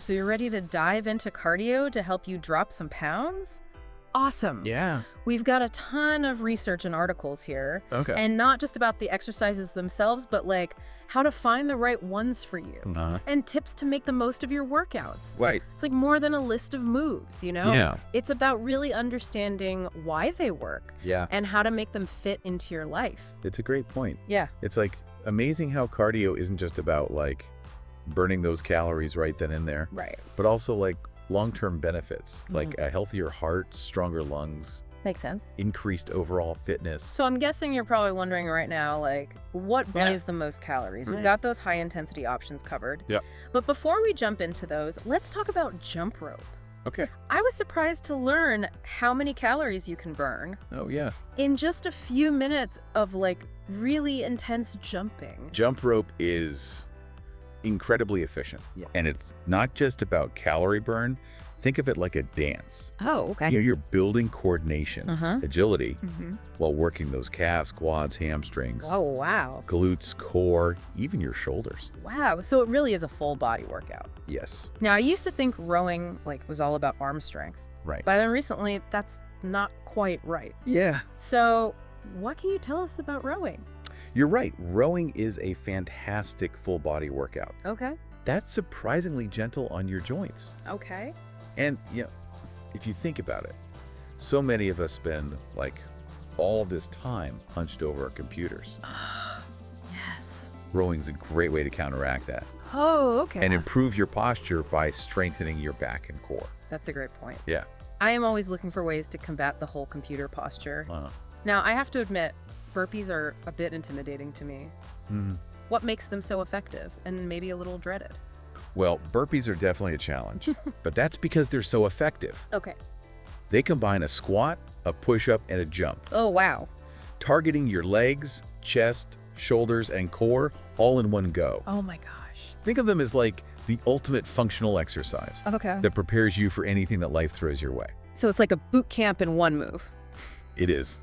So you're ready to dive into cardio to help you drop some pounds? Awesome. Yeah. We've got a ton of research and articles here. Okay. And not just about the exercises themselves, but like how to find the right ones for you. And tips to make the most of your workouts. Right. It's like more than a list of moves, you know? Yeah. It's about really understanding why they work Yeah. and how to make them fit into your life. It's a great point. Yeah. It's like amazing how cardio isn't just about like burning those calories right then and there, Right. but also like long-term benefits, Mhm. like a healthier heart, stronger lungs, Makes sense. increased overall fitness. So I'm guessing you're probably wondering right now, like, what burns the most calories? We've got those high intensity options covered. Yeah. But before we jump into those, let's talk about jump rope. Okay. I was surprised to learn how many calories you can burn Oh, yeah. in just a few minutes of like really intense jumping. Jump rope is incredibly efficient. Yeah. And it's not just about calorie burn. Think of it like a dance. Oh, okay. You're building coordination, agility, Mm-hmm. while working those calves, quads, hamstrings, Oh, wow. glutes, core, even your shoulders. Wow. So it really is a full body workout. Yes. Now, I used to think rowing like was all about arm strength, Right. but then recently that's not quite right. Yeah. So what can you tell us about rowing? You're right. Rowing is a fantastic full body workout. Okay. That's surprisingly gentle on your joints. Okay. And, you know, if you think about it, so many of us spend like all this time hunched over our computers. Yes. Rowing's a great way to counteract that Oh, okay. and improve your posture by strengthening your back and core. That's a great point. Yeah. I am always looking for ways to combat the whole computer posture. Now, I have to admit, burpees are a bit intimidating to me. Mhm. What makes them so effective and maybe a little dreaded? Well, burpees are definitely a challenge, but that's because they're so effective. Okay. They combine a squat, a push-up, and a jump, Oh, wow. targeting your legs, chest, shoulders, and core all in one go. Oh my gosh. Think of them as like the ultimate functional exercise Okay. that prepares you for anything that life throws your way. So it's like a boot camp in one move. It is.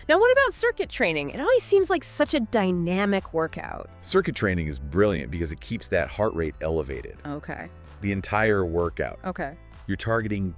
Now, what about circuit training? It always seems like such a dynamic workout. Circuit training is brilliant because it keeps that heart rate elevated. Okay. The entire workout. Okay. You're targeting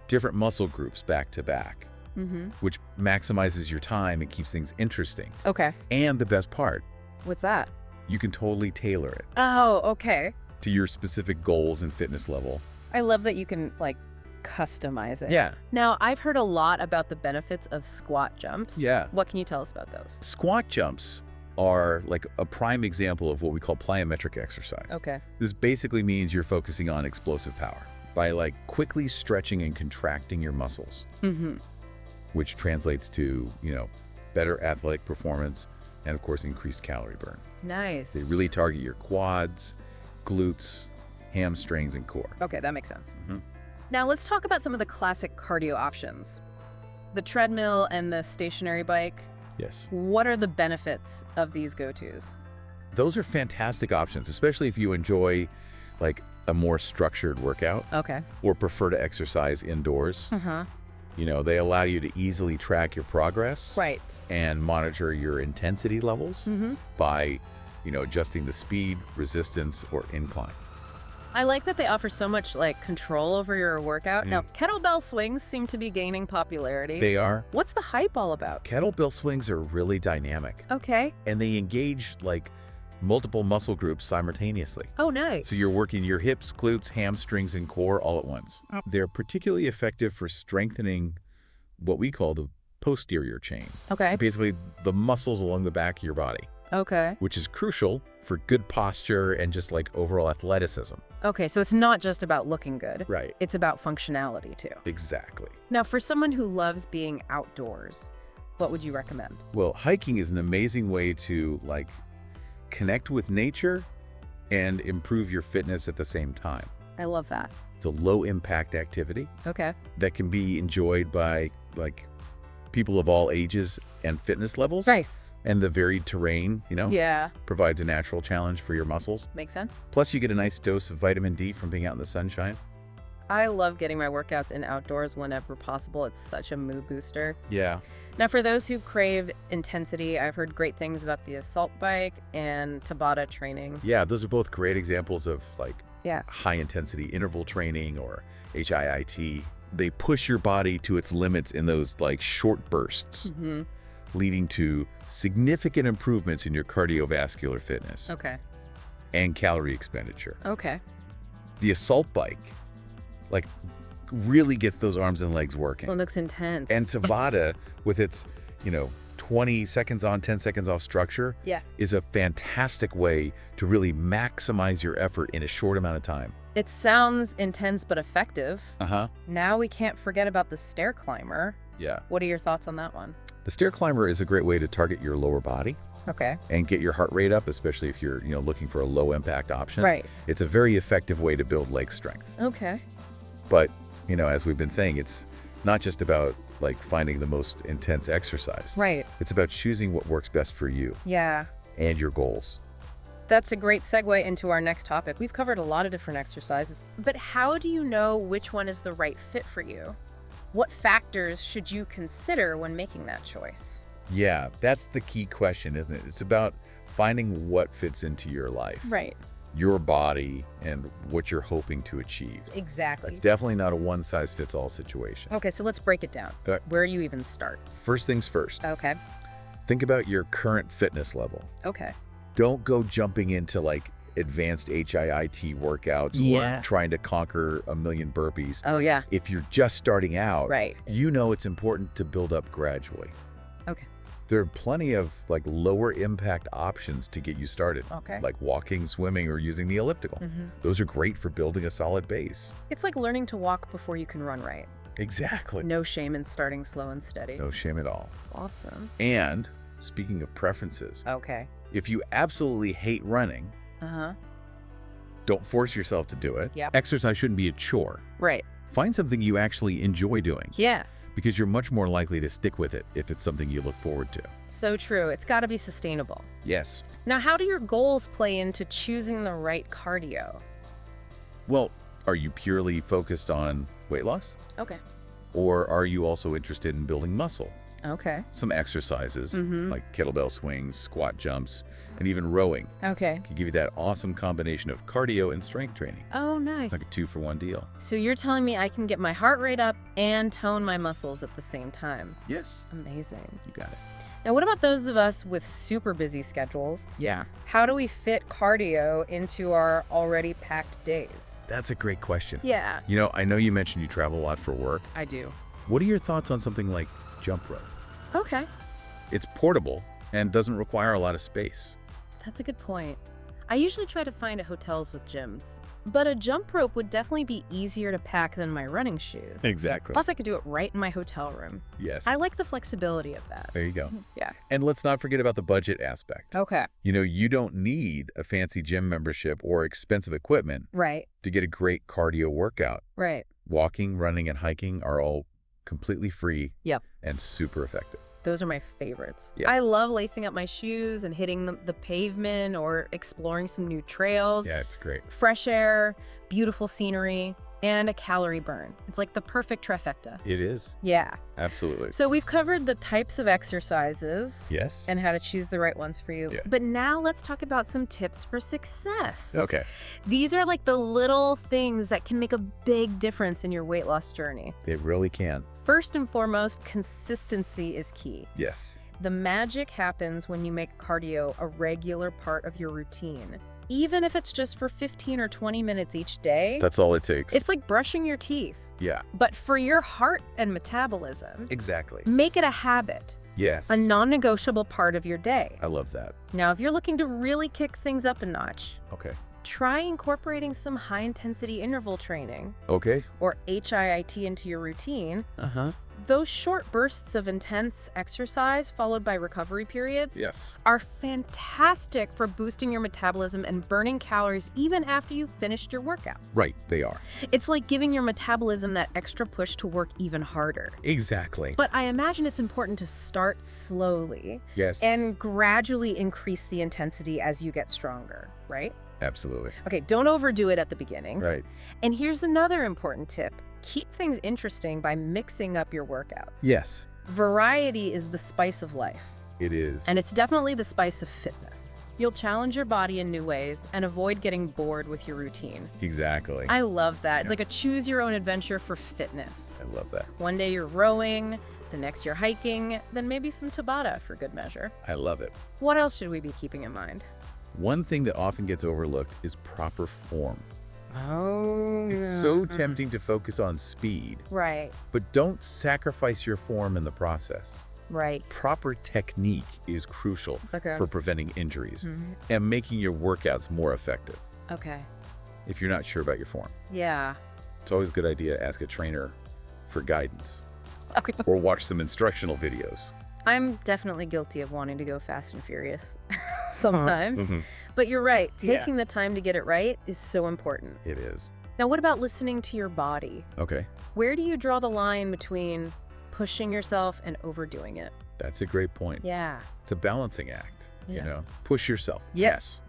different muscle groups back to back, Mm-hmm. which maximizes your time and keeps things interesting. Okay. And the best part, What's that? you can totally tailor it Oh, okay. to your specific goals and fitness level. I love that you can, like, customize it. Yeah. Now, I've heard a lot about the benefits of squat jumps. Yeah. What can you tell us about those? Squat jumps are like a prime example of what we call plyometric exercise. Okay. This basically means you're focusing on explosive power by like quickly stretching and contracting your muscles, Mm-hmm. which translates to, you know, better athletic performance and of course increased calorie burn. Nice. They really target your quads, glutes, hamstrings, and core. Okay, that makes sense. Mhm. Now, let's talk about some of the classic cardio options. The treadmill and the stationary bike. Yes. What are the benefits of these go-tos? Those are fantastic options, especially if you enjoy like a more structured workout Okay. or prefer to exercise indoors. Uh-huh. You know, they allow you to easily track your progress Right. and monitor your intensity levels Mm-hmm. by, you know, adjusting the speed, resistance, or incline. I like that they offer so much, like, control over your workout. Mm. Now, kettlebell swings seem to be gaining popularity. They are. What's the hype all about? Kettlebell swings are really dynamic Okay. and they engage like multiple muscle groups simultaneously. Oh, nice. So you're working your hips, glutes, hamstrings, and core all at once. Oh. They're particularly effective for strengthening what we call the posterior chain, Okay. basically the muscles along the back of your body, Okay. which is crucial for good posture and just like overall athleticism. Okay, so it's not just about looking good. Right. It's about functionality, too. Exactly. Now, for someone who loves being outdoors, what would you recommend? Well, hiking is an amazing way to like connect with nature and improve your fitness at the same time. I love that. It's a low impact activity Okay. that can be enjoyed by like people of all ages and fitness levels. Nice. And the varied terrain, you know, Yeah. provides a natural challenge for your muscles. Makes sense. Plus you get a nice dose of vitamin D from being out in the sunshine. I love getting my workouts in outdoors whenever possible. It's such a mood booster. Yeah. Now, for those who crave intensity, I've heard great things about the assault bike and Tabata training. Yeah, those are both great examples of like Yeah. high-intensity interval training or HIIT. They push your body to its limits in those like short bursts, leading to significant improvements in your cardiovascular fitness and calorie expenditure. Okay. The assault bike, like, really gets those arms and legs working. Well, it looks intense. And Tabata, with its, 20 seconds on, 10 seconds off structure, is a fantastic way to really maximize your effort in a short amount of time. It sounds intense but effective. Uh-huh. Now we can't forget about the stair climber. Yeah. What are your thoughts on that one? The stair climber is a great way to target your lower body. Okay. And get your heart rate up, especially if you're, looking for a low impact option. Right. It's a very effective way to build leg strength. Okay. But, as we've been saying, it's not just about like finding the most intense exercise. Right. It's about choosing what works best for you. Yeah. And your goals. That's a great segue into our next topic. We've covered a lot of different exercises, but how do you know which one is the right fit for you? What factors should you consider when making that choice? Yeah, that's the key question, isn't it? It's about finding what fits into your life. Right. Your body and what you're hoping to achieve. Exactly. It's definitely not a one-size-fits-all situation. Okay, so let's break it down. Where do you even start? First things first. Okay. Think about your current fitness level. Okay. Don't go jumping into like advanced HIIT workouts or trying to conquer a million burpees. Oh, yeah. If you're just starting out, right, it's important to build up gradually. Okay. There are plenty of like lower impact options to get you started. Okay. Like walking, swimming, or using the elliptical. Those are great for building a solid base. It's like learning to walk before you can run right. Exactly. No shame in starting slow and steady. No shame at all. Awesome. And speaking of preferences. Okay. If you absolutely hate running, don't force yourself to do it. Yep. Exercise shouldn't be a chore. Right. Find something you actually enjoy doing. Yeah. Because you're much more likely to stick with it if it's something you look forward to. So true. It's got to be sustainable. Yes. Now, how do your goals play into choosing the right cardio? Well, are you purely focused on weight loss? Okay. Or are you also interested in building muscle? Okay. Some exercises like kettlebell swings, squat jumps, and even rowing Okay. can give you that awesome combination of cardio and strength training. Oh, nice. Like a 2-for-1 deal. So you're telling me I can get my heart rate up and tone my muscles at the same time? Yes. Amazing. You got it. Now, what about those of us with super busy schedules? Yeah. How do we fit cardio into our already packed days? That's a great question. Yeah. I know you mentioned you travel a lot for work. I do. What are your thoughts on something like jump rope? Okay. It's portable and doesn't require a lot of space. That's a good point. I usually try to find at hotels with gyms, but a jump rope would definitely be easier to pack than my running shoes. Exactly. Plus, I could do it right in my hotel room. Yes. I like the flexibility of that. There you go. Yeah. And let's not forget about the budget aspect. Okay. You don't need a fancy gym membership or expensive equipment Right. to get a great cardio workout. Right. Walking, running, and hiking are all completely free Yep. and super effective. Those are my favorites. Yeah. I love lacing up my shoes and hitting the pavement or exploring some new trails. Yeah, it's great. Fresh air, beautiful scenery, and a calorie burn. It's like the perfect trifecta. It is. Yeah. Absolutely. So we've covered the types of exercises. Yes. And how to choose the right ones for you. Yeah. But now let's talk about some tips for success. Okay. These are like the little things that can make a big difference in your weight loss journey. They really can. First and foremost, consistency is key. Yes. The magic happens when you make cardio a regular part of your routine. Even if it's just for 15 or 20 minutes each day. That's all it takes. It's like brushing your teeth. Yeah. But for your heart and metabolism, Exactly. make it a habit. Yes. A non-negotiable part of your day. I love that. Now, if you're looking to really kick things up a notch, Okay. try incorporating some high-intensity interval training Okay. or HIIT into your routine. Uh-huh. Those short bursts of intense exercise followed by recovery periods Yes. are fantastic for boosting your metabolism and burning calories even after you've finished your workout. Right, they are. It's like giving your metabolism that extra push to work even harder. Exactly. But I imagine it's important to start slowly Yes. and gradually increase the intensity as you get stronger, right? Absolutely. Okay, don't overdo it at the beginning. Right. And here's another important tip. Keep things interesting by mixing up your workouts. Yes, Variety is the spice of life, it is. and it's definitely the spice of fitness. You'll challenge your body in new ways and avoid getting bored with your routine. Exactly. I love that. It's Yeah. like a choose your own adventure for fitness. I love that. One day you're rowing, the next you're hiking, then maybe some Tabata for good measure. I love it. What else should we be keeping in mind? One thing that often gets overlooked is proper form. Oh, It's so tempting to focus on speed, Right, but don't sacrifice your form in the process. right. Proper technique is crucial Okay. for preventing injuries Mhm. and making your workouts more effective. Okay. If you're not sure about your form, Yeah. it's always a good idea to ask a trainer for guidance Okay. or watch some instructional videos. I'm definitely guilty of wanting to go fast and furious sometimes. Mhm. But you're right. Yeah. Taking the time to get it right is so important. It is. Now, what about listening to your body? Okay, Where do you draw the line between pushing yourself and overdoing it? that's a great point. Yeah. It's a balancing act, Yeah. you know? Push yourself, Yep. yes,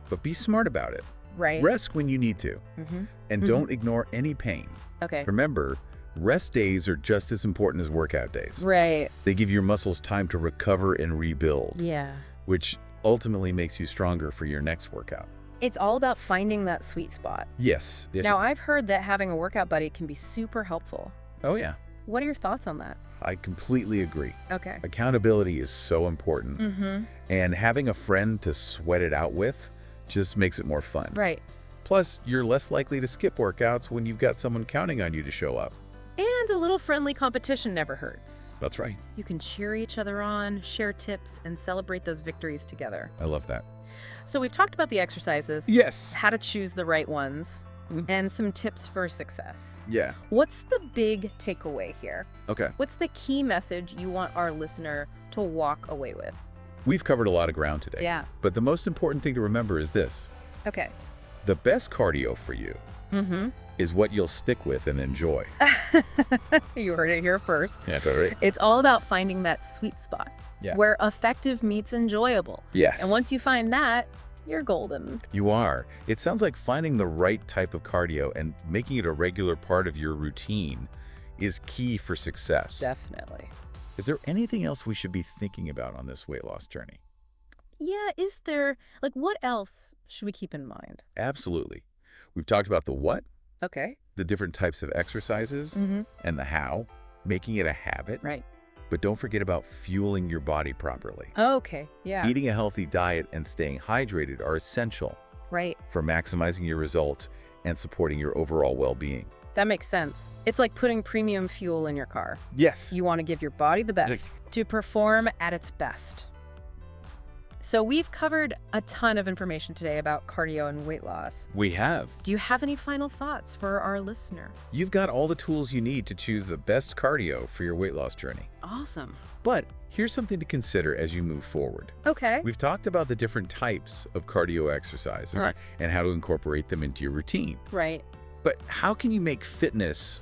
but be smart about it. Right. Rest when you need to, Mm-hmm. and don't ignore any pain. Okay. Remember, rest days are just as important as workout days. Right. They give your muscles time to recover and rebuild, Yeah. which ultimately makes you stronger for your next workout. It's all about finding that sweet spot. Yes. Now, I've heard that having a workout buddy can be super helpful. Oh, yeah. What are your thoughts on that? I completely agree. Okay. Accountability is so important, Mm-hmm. and having a friend to sweat it out with just makes it more fun. Right. Plus, you're less likely to skip workouts when you've got someone counting on you to show up. And a little friendly competition never hurts. That's right. You can cheer each other on, share tips, and celebrate those victories together. I love that. So we've talked about the exercises, Yes. how to choose the right ones, Mhm. and some tips for success. Yeah. What's the big takeaway here? Okay. What's the key message you want our listener to walk away with? We've covered a lot of ground today. Yeah. But the most important thing to remember is this. Okay. The best cardio for you Mm-hmm. is what you'll stick with and enjoy. You heard it here first. Yeah, totally. It's all about finding that sweet spot Yeah. where effective meets enjoyable. Yes. And once you find that, you're golden. You are. It sounds like finding the right type of cardio and making it a regular part of your routine is key for success. Definitely. Is there anything else we should be thinking about on this weight loss journey? Yeah, is there, like, what else should we keep in mind? Absolutely. We've talked about the what, Okay. the different types of exercises, Mm-hmm. and the how, making it a habit. Right. But don't forget about fueling your body properly. Okay. Yeah. Eating a healthy diet and staying hydrated are essential Right. for maximizing your results and supporting your overall well-being. That makes sense. It's like putting premium fuel in your car. Yes. You want to give your body the best to perform at its best. So we've covered a ton of information today about cardio and weight loss. We have. Do you have any final thoughts for our listener? You've got all the tools you need to choose the best cardio for your weight loss journey. Awesome. But here's something to consider as you move forward. Okay. We've talked about the different types of cardio exercises Right. and how to incorporate them into your routine. Right. But how can you make fitness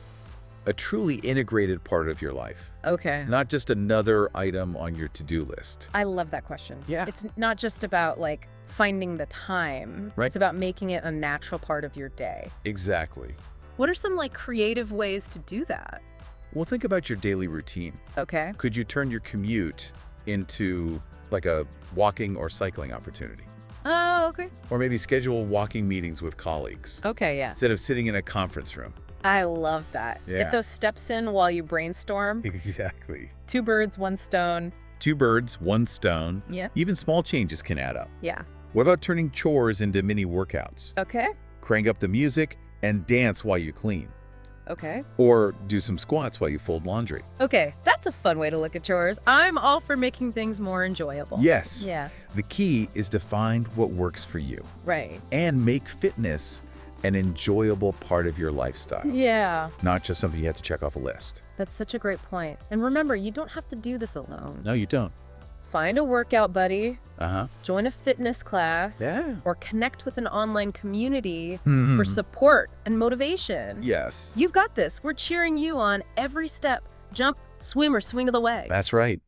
a truly integrated part of your life? Okay. Not just another item on your to-do list. I love that question. Yeah. It's not just about like finding the time. Right. It's about making it a natural part of your day. Exactly. What are some like creative ways to do that? Well, think about your daily routine. Okay. Could you turn your commute into like a walking or cycling opportunity? Oh, okay. Or maybe schedule walking meetings with colleagues Okay, yeah. instead of sitting in a conference room. I love that. Yeah. Get those steps in while you brainstorm. Exactly. 2 birds, 1 stone. 2 birds, 1 stone. Yeah. Even small changes can add up. Yeah. What about turning chores into mini workouts? Okay. Crank up the music and dance while you clean. Okay. Or do some squats while you fold laundry. Okay. That's a fun way to look at chores. I'm all for making things more enjoyable. Yes. Yeah. The key is to find what works for you Right. and make fitness an enjoyable part of your lifestyle, Yeah. not just something you have to check off a list. That's such a great point. And remember, you don't have to do this alone. No, you don't. Find a workout buddy, Uh-huh. join a fitness class, Yeah. or connect with an online community Mhm. for support and motivation. Yes. You've got this. We're cheering you on every step. Jump, swim, or swing of the way. That's right.